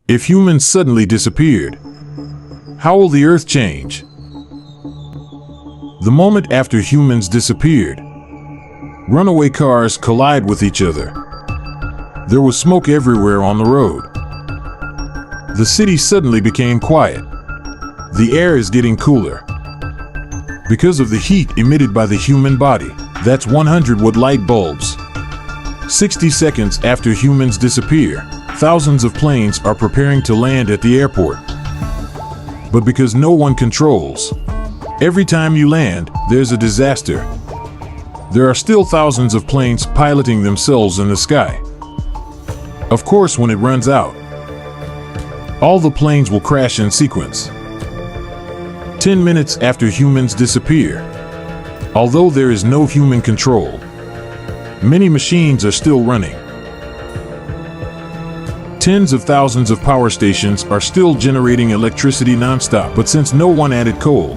If humans suddenly disappeared, how will the Earth change? The moment after humans disappeared, runaway cars collide with each other. There was smoke everywhere on the road. The city suddenly became quiet. The air is getting cooler because of the heat emitted by the human body. That's 100-watt light bulbs. 60 seconds after humans disappear, thousands of planes are preparing to land at the airport. But because no one controls, every time you land, there's a disaster. There are still thousands of planes piloting themselves in the sky. Of course, when it runs out, all the planes will crash in sequence. 10 minutes after humans disappear, although there is no human control, many machines are still running. Tens of thousands of power stations are still generating electricity nonstop, but since no one added coal,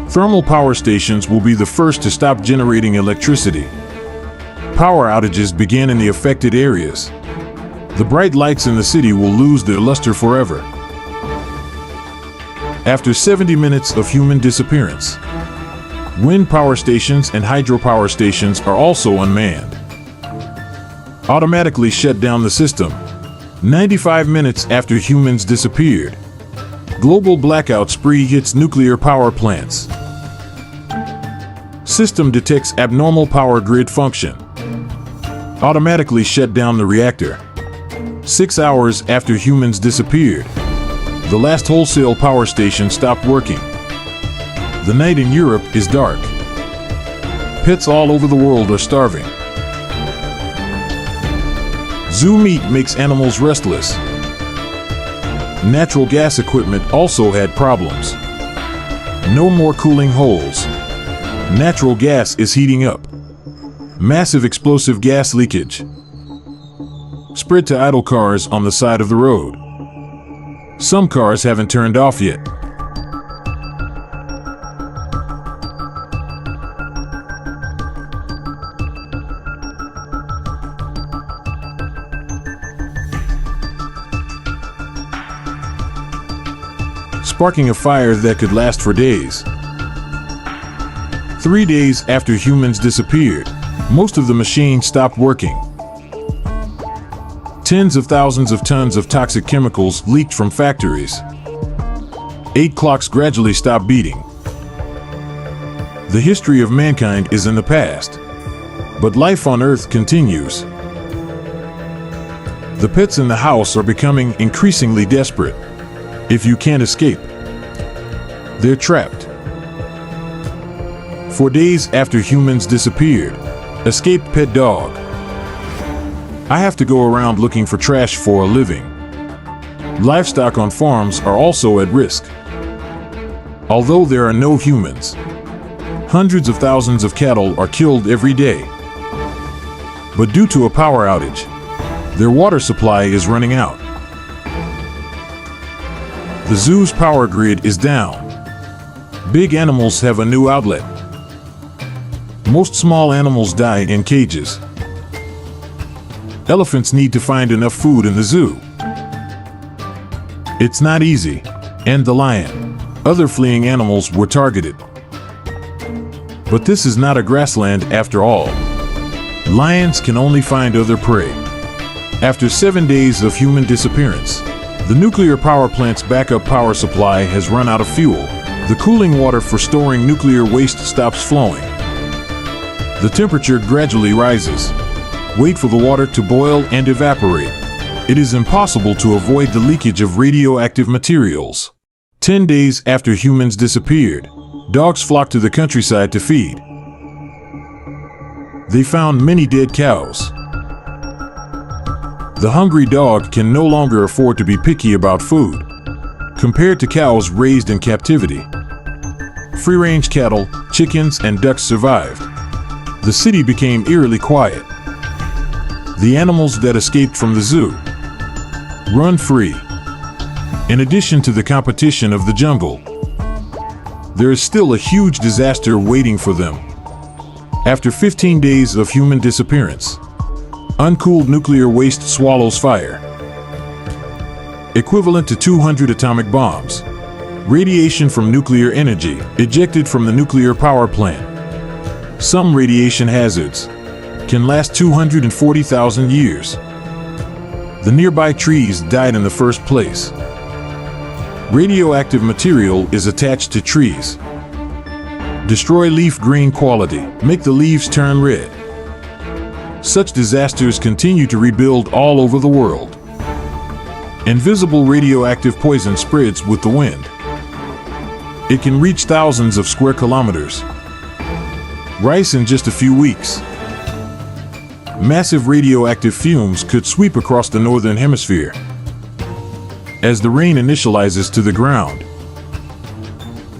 thermal power stations will be the first to stop generating electricity. Power outages begin in the affected areas. The bright lights in the city will lose their luster forever. After 70 minutes of human disappearance, wind power stations and hydropower stations are also unmanned. Automatically shut down the system. 95 minutes after humans disappeared, global blackout spree hits nuclear power plants. System detects abnormal power grid function. Automatically shut down the reactor. 6 hours after humans disappeared, the last wholesale power station stopped working. The night in Europe is dark. Pets all over the world are starving. Zoo meat makes animals restless. Natural gas equipment also had problems. No more cooling holes. Natural gas is heating up. Massive explosive gas leakage. Spread to idle cars on the side of the road. Some cars haven't turned off yet. Sparking a fire that could last for days. 3 days after humans disappeared, most of the machines stopped working. Tens of thousands of tons of toxic chemicals leaked from factories. 8 clocks gradually stopped beating. The history of mankind is in the past, but life on Earth continues. The pets in the house are becoming increasingly desperate. If you can't escape, they're trapped. For days after humans disappeared, escaped pet dog. I have to go around looking for trash for a living. Livestock on farms are also at risk. Although there are no humans, hundreds of thousands of cattle are killed every day. But due to a power outage, their water supply is running out. The zoo's power grid is down. Big animals have a new outlet. Most small animals die in cages. Elephants need to find enough food in the zoo. It's not easy. And the lion. Other fleeing animals were targeted. But this is not a grassland after all. Lions can only find other prey. After 7 days of human disappearance, the nuclear power plant's backup power supply has run out of fuel. The cooling water for storing nuclear waste stops flowing. The temperature gradually rises. Wait for the water to boil and evaporate. It is impossible to avoid the leakage of radioactive materials. 10 days after humans disappeared, dogs flocked to the countryside to feed. They found many dead cows. The hungry dog can no longer afford to be picky about food, compared to cows raised in captivity. Free-range cattle, chickens, and ducks survived. The city became eerily quiet. The animals that escaped from the zoo run free. In addition to the competition of the jungle, there is still a huge disaster waiting for them. After 15 days of human disappearance, uncooled nuclear waste swallows fire. equivalent to 200 atomic bombs. Radiation from nuclear energy, ejected from the nuclear power plant. Some radiation hazards can last 240,000 years. The nearby trees died in the first place. Radioactive material is attached to trees. Destroy leaf green quality, make the leaves turn red. Such disasters continue to rebuild all over the world. Invisible radioactive poison spreads with the wind. It can reach thousands of square kilometers. Rise in just a few weeks. Massive radioactive fumes could sweep across the northern hemisphere as the rain initializes to the ground.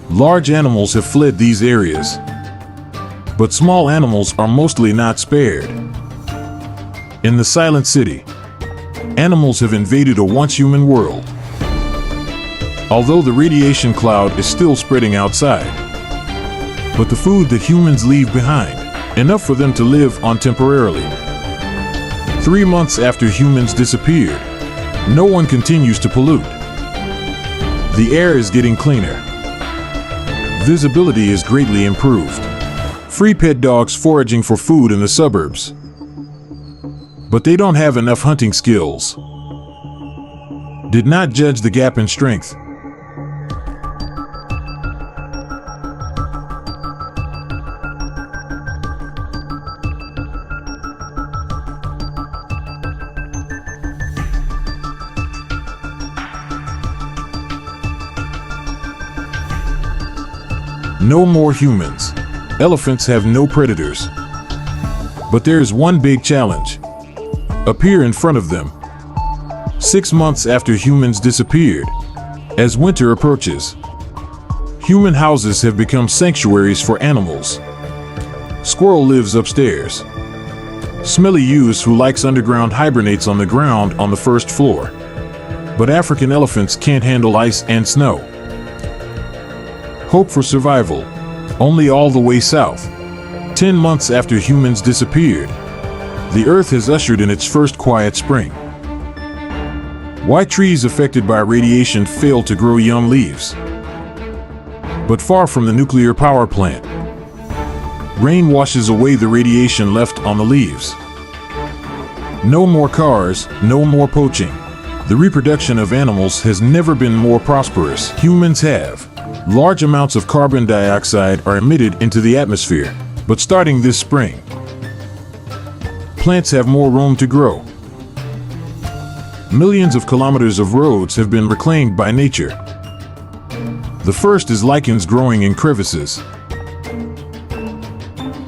Large animals have fled these areas, but small animals are mostly not spared. In the Silent City, animals have invaded a once human world. Although the radiation cloud is still spreading outside, but the food that humans leave behind, enough for them to live on temporarily. 3 months after humans disappeared, no one continues to pollute. The air is getting cleaner. Visibility is greatly improved. Free pet dogs foraging for food in the suburbs. But they don't have enough hunting skills. Did not judge the gap in strength. No more humans. Elephants have no predators. But there is one big challenge. Appear in front of them. 6 months after humans disappeared, as winter approaches, human houses have become sanctuaries for animals. Squirrel lives upstairs. Smelly Ewes who likes underground hibernates on the ground on the first floor. But African elephants can't handle ice and snow. Hope for survival, only all the way south. 10 months after humans disappeared, the Earth has ushered in its first quiet spring. Why trees affected by radiation fail to grow young leaves? But far from the nuclear power plant, rain washes away the radiation left on the leaves. No more cars, no more poaching. The reproduction of animals has never been more prosperous. Humans have. Large amounts of carbon dioxide are emitted into the atmosphere, but starting this spring, plants have more room to grow. Millions of kilometers of roads have been reclaimed by nature. The first is lichens growing in crevices.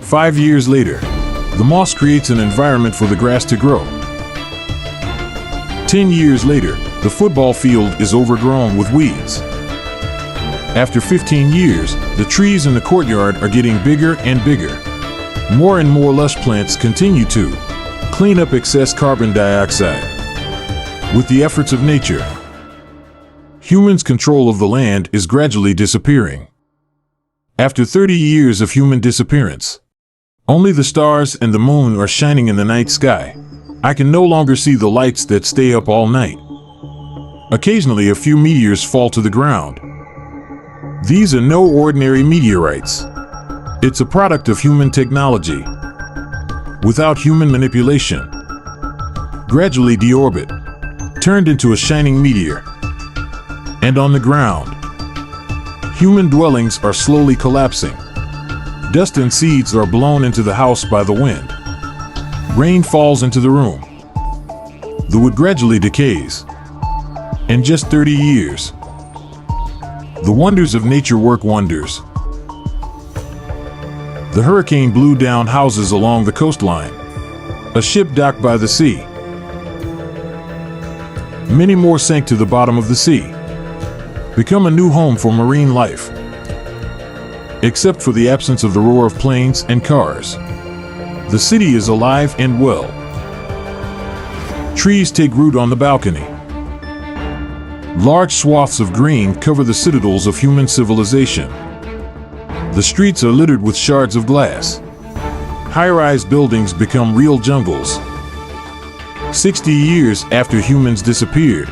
5 years later, the moss creates an environment for the grass to grow. 10 years later, the football field is overgrown with weeds. After 15 years, the trees in the courtyard are getting bigger and bigger. More and more lush plants continue to clean up excess carbon dioxide. With the efforts of nature, humans' control of the land is gradually disappearing. After 30 years of human disappearance, only the stars and the moon are shining in the night sky. I can no longer see the lights that stay up all night. Occasionally, a few meteors fall to the ground. These are no ordinary meteorites. It's a product of human technology. Without human manipulation, gradually deorbit, turned into a shining meteor. And on the ground, human dwellings are slowly collapsing. Dust and seeds are blown into the house by the wind. Rain falls into the room. The wood gradually decays. In just 30 years, the wonders of nature work wonders. The hurricane blew down houses along the coastline. A ship docked by the sea. Many more sank to the bottom of the sea. Become a new home for marine life. Except for the absence of the roar of planes and cars. The city is alive and well. Trees take root on the balcony. Large swaths of green cover the citadels of human civilization. The streets are littered with shards of glass. High-rise buildings become real jungles. 60 years after humans disappeared,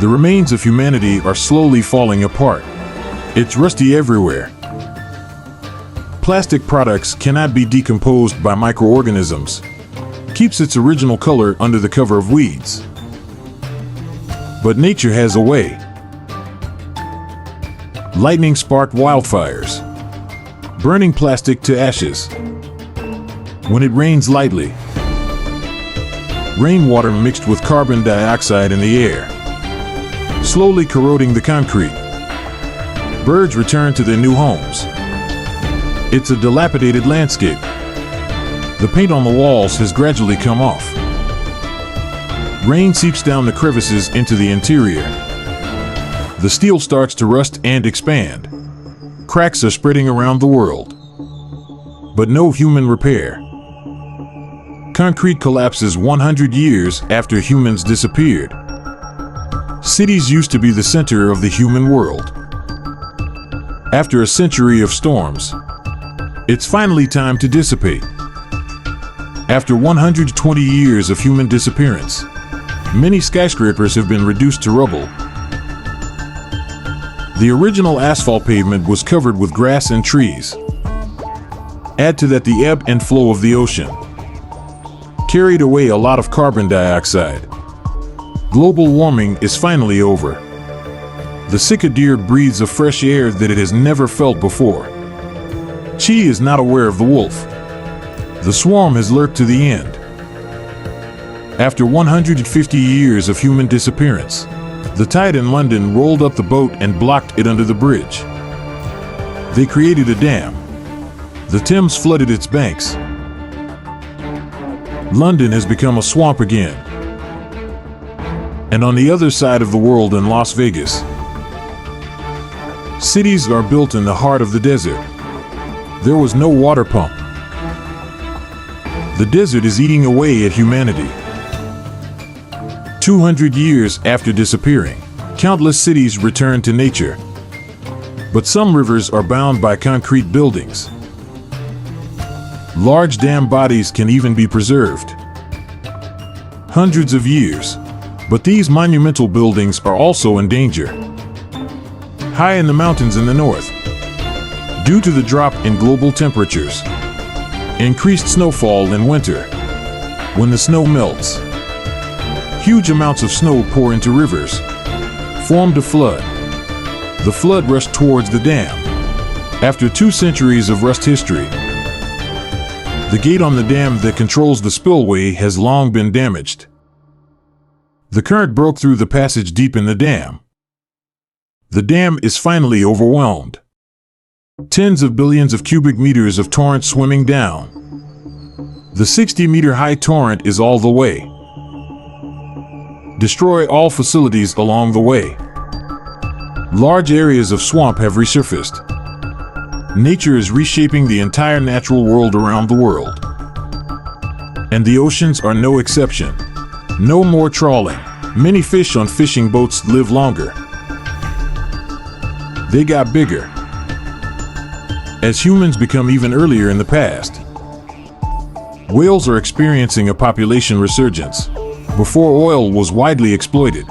The remains of humanity are slowly falling apart. It's rusty everywhere. Plastic products cannot be decomposed by microorganisms. Keeps its original color under the cover of weeds. But nature has a way. Lightning sparked wildfires, burning plastic to ashes. When it rains lightly, rainwater mixed with carbon dioxide in the air, slowly corroding the concrete. Birds return to their new homes. It's a dilapidated landscape. The paint on the walls has gradually come off. Rain seeps down the crevices into the interior. The steel starts to rust and expand. Cracks are spreading around the world. But no human repair. Concrete collapses 100 years after humans disappeared. Cities used to be the center of the human world. After a century of storms, it's finally time to dissipate. After 120 years of human disappearance, many skyscrapers have been reduced to rubble. The original asphalt pavement was covered with grass and trees. Add to that the ebb and flow of the ocean. Carried away a lot of carbon dioxide. Global warming is finally over. The cicada breathes a fresh air that it has never felt before. Chi is not aware of the wolf. The swarm has lurked to the end. After 150 years of human disappearance, the tide in London rolled up the boat and blocked it under the bridge. They created a dam. The Thames flooded its banks. London has become a swamp again. And on the other side of the world in Las Vegas, cities are built in the heart of the desert. There was no water pump. The desert is eating away at humanity. 200 years after disappearing, countless cities return to nature. But some rivers are bound by concrete buildings. Large dam bodies can even be preserved. Hundreds of years. But these monumental buildings are also in danger. High in the mountains in the north, due to the drop in global temperatures, increased snowfall in winter, when the snow melts, huge amounts of snow pour into rivers, formed a flood. The flood rushed towards the dam. After 2 centuries of rust history, the gate on the dam that controls the spillway has long been damaged. The current broke through the passage deep in the dam. The dam is finally overwhelmed. Tens of billions of cubic meters of torrent swimming down. The 60-meter-high torrent is all the way. Destroy all facilities along the way. Large areas of swamp have resurfaced. Nature is reshaping the entire natural world around the world. And the oceans are no exception. No more trawling. Many fish on fishing boats live longer. They got bigger. As humans become even earlier in the past, whales are experiencing a population resurgence. Before oil was widely exploited,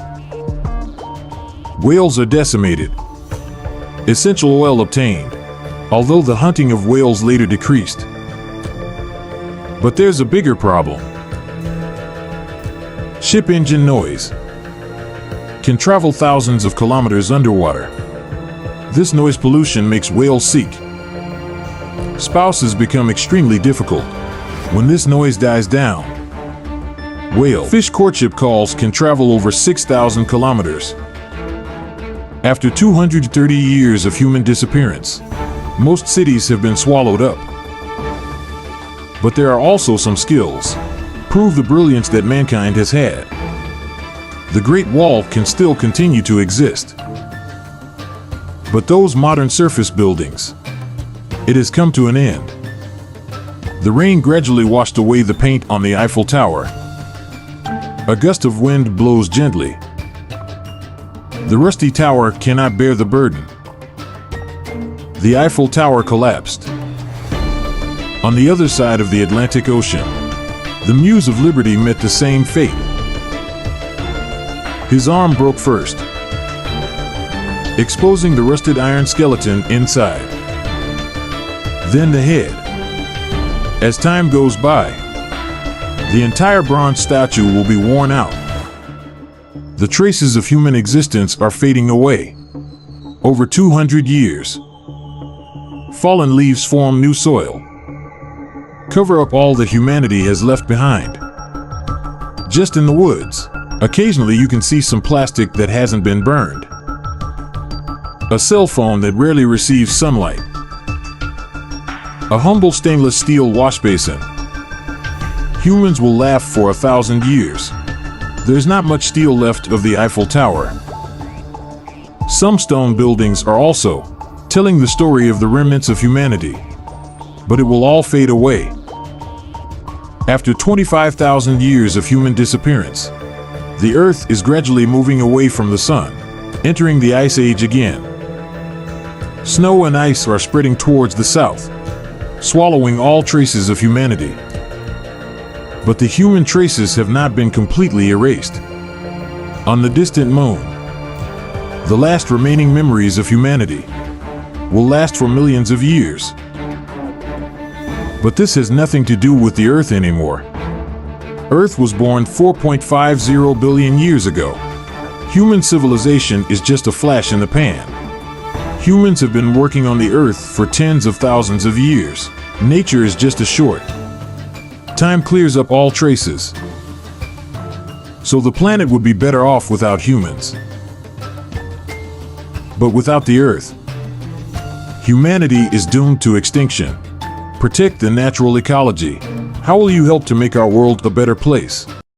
whales are decimated. Essential oil obtained, although the hunting of whales later decreased. But there's a bigger problem. Ship engine noise can travel thousands of kilometers underwater. This noise pollution makes whales sick. Spouses become extremely difficult when this noise dies down. Whale fish courtship calls can travel over 6,000 kilometers. After 230 years of human disappearance, most cities have been swallowed up. But there are also some skills. Prove the brilliance that mankind has had. The Great Wall can still continue to exist. But those modern surface buildings, it has come to an end. The rain gradually washed away the paint on the Eiffel Tower. A gust of wind blows gently. The rusty tower cannot bear the burden. The Eiffel Tower collapsed. On the other side of the Atlantic Ocean, the Muse of Liberty met the same fate. His arm broke first, exposing the rusted iron skeleton inside. Then the head. As time goes by, the entire bronze statue will be worn out. The traces of human existence are fading away. Over 200 years. Fallen leaves form new soil. Cover up all that humanity has left behind. Just in the woods, occasionally you can see some plastic that hasn't been burned. A cell phone that rarely receives sunlight. A humble stainless steel wash basin. Humans will laugh for 1,000 years. There's not much steel left of the Eiffel Tower. Some stone buildings are also telling the story of the remnants of humanity. But it will all fade away. After 25,000 years of human disappearance, the Earth is gradually moving away from the sun, entering the Ice Age again. Snow and ice are spreading towards the south, swallowing all traces of humanity. But the human traces have not been completely erased. On the distant moon, the last remaining memories of humanity will last for millions of years. But this has nothing to do with the Earth anymore. Earth was born 4.50 billion years ago. Human civilization is just a flash in the pan. Humans have been working on the Earth for tens of thousands of years. Nature is just a short. Time clears up all traces. So the planet would be better off without humans. But without the Earth, humanity is doomed to extinction. Protect the natural ecology. How will you help to make our world a better place?